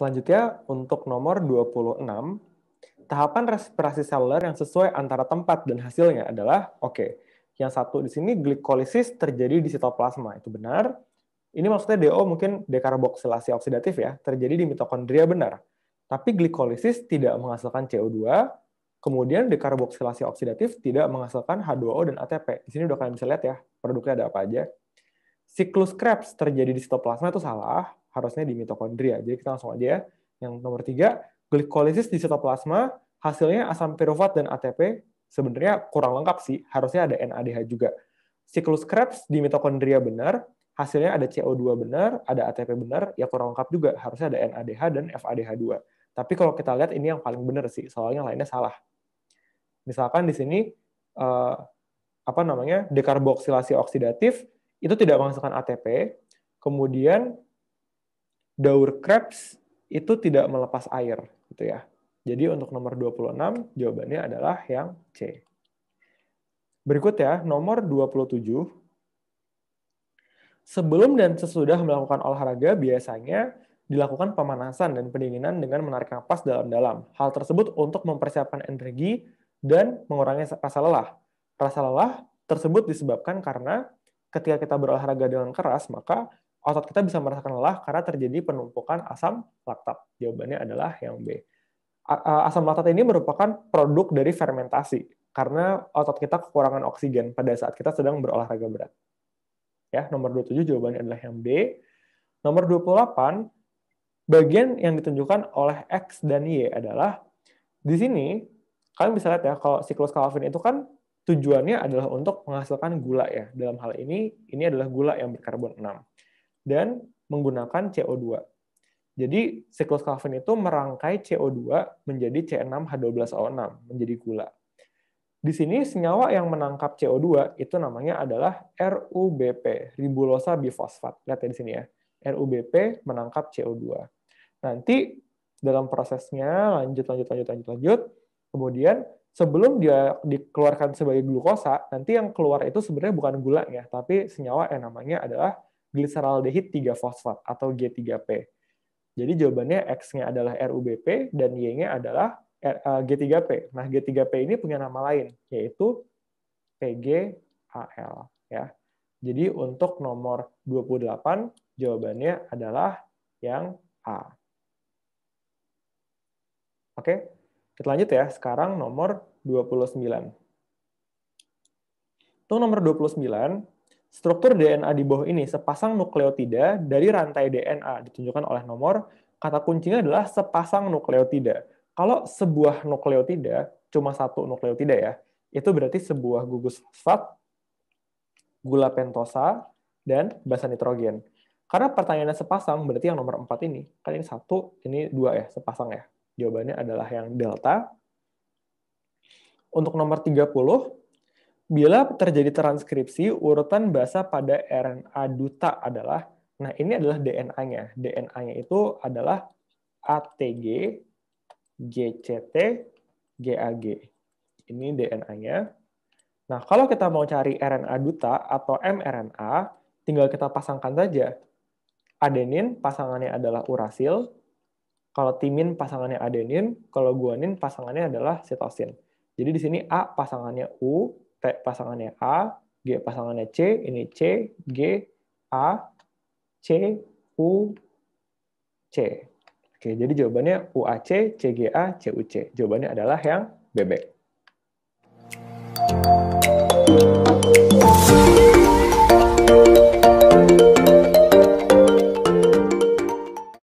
Selanjutnya, untuk nomor 26, tahapan respirasi seluler yang sesuai antara tempat dan hasilnya adalah, oke, yang satu di sini glikolisis terjadi di sitoplasma, itu benar. Ini maksudnya DO mungkin dekarboksilasi oksidatif ya, terjadi di mitokondria benar. Tapi glikolisis tidak menghasilkan CO2, kemudian dekarboksilasi oksidatif tidak menghasilkan H2O dan ATP. Di sini udah kalian bisa lihat ya, produknya ada apa aja. Siklus Krebs terjadi di sitoplasma itu salah, harusnya di mitokondria. Jadi kita langsung aja ya. Yang nomor 3, glikolisis di sitoplasma, hasilnya asam pirufat dan ATP, sebenarnya kurang lengkap sih, harusnya ada NADH juga. Siklus Krebs di mitokondria benar, hasilnya ada CO2 benar, ada ATP benar, ya kurang lengkap juga, harusnya ada NADH dan FADH2. Tapi kalau kita lihat ini yang paling benar sih, soalnya lainnya salah. Misalkan di sini dekarboksilasi oksidatif itu tidak menghasilkan ATP, kemudian daur Krebs itu tidak melepas air, gitu ya. Jadi untuk nomor 26 jawabannya adalah yang C. Berikut ya, nomor 27. Sebelum dan sesudah melakukan olahraga biasanya dilakukan pemanasan dan pendinginan dengan menarik napas dalam-dalam. Hal tersebut untuk mempersiapkan energi dan mengurangi rasa lelah. Rasa lelah tersebut disebabkan karena ketika kita berolahraga dengan keras, maka otot kita bisa merasakan lelah karena terjadi penumpukan asam laktat. Jawabannya adalah yang B. Asam laktat ini merupakan produk dari fermentasi, karena otot kita kekurangan oksigen pada saat kita sedang berolahraga berat. Ya, nomor 27 jawabannya adalah yang B. Nomor 28, bagian yang ditunjukkan oleh X dan Y adalah, di sini, kalian bisa lihat ya, kalau siklus Calvin itu kan tujuannya adalah untuk menghasilkan gula ya. Dalam hal ini adalah gula yang berkarbon 6. Dan menggunakan CO2. Jadi, siklus Calvin itu merangkai CO2 menjadi C6H12O6, menjadi gula. Di sini senyawa yang menangkap CO2 itu namanya adalah RUBP, ribulosa bifosfat. Lihat ya di sini ya. RUBP menangkap CO2. Nanti dalam prosesnya lanjut. Kemudian sebelum dia dikeluarkan sebagai glukosa, nanti yang keluar itu sebenarnya bukan gulanya, tapi senyawa yang namanya adalah gliseraldehid 3-fosfat atau G3P. Jadi jawabannya X-nya adalah RUBP dan Y-nya adalah G3P. Nah, G3P ini punya nama lain, yaitu PGAL. Ya. Jadi untuk nomor 28, jawabannya adalah yang A. Oke, kita lanjut ya. Sekarang nomor 29. Untuk nomor 29, struktur DNA di bawah ini sepasang nukleotida dari rantai DNA ditunjukkan oleh nomor, kata kuncinya adalah sepasang nukleotida. Kalau sebuah nukleotida, cuma satu nukleotida ya, itu berarti sebuah gugus fosfat, gula pentosa, dan basa nitrogen. Karena pertanyaannya sepasang, berarti yang nomor 4 ini. Kan ini 1, ini 2 ya, sepasang ya. Jawabannya adalah yang delta. Untuk nomor 30, bila terjadi transkripsi, urutan basa pada RNA duta adalah, nah ini adalah DNA-nya. DNA-nya itu adalah ATG, GCT, GAG. Ini DNA-nya. Nah, kalau kita mau cari RNA duta atau mRNA, tinggal kita pasangkan saja. Adenin pasangannya adalah urasil, kalau timin pasangannya adenin, kalau guanin pasangannya adalah sitosin. Jadi di sini A pasangannya U, T pasangannya A, G pasangannya C, ini C, G, A, C, U, C. Oke, jadi jawabannya UAC, CGA, CUC. Jawabannya adalah yang BB.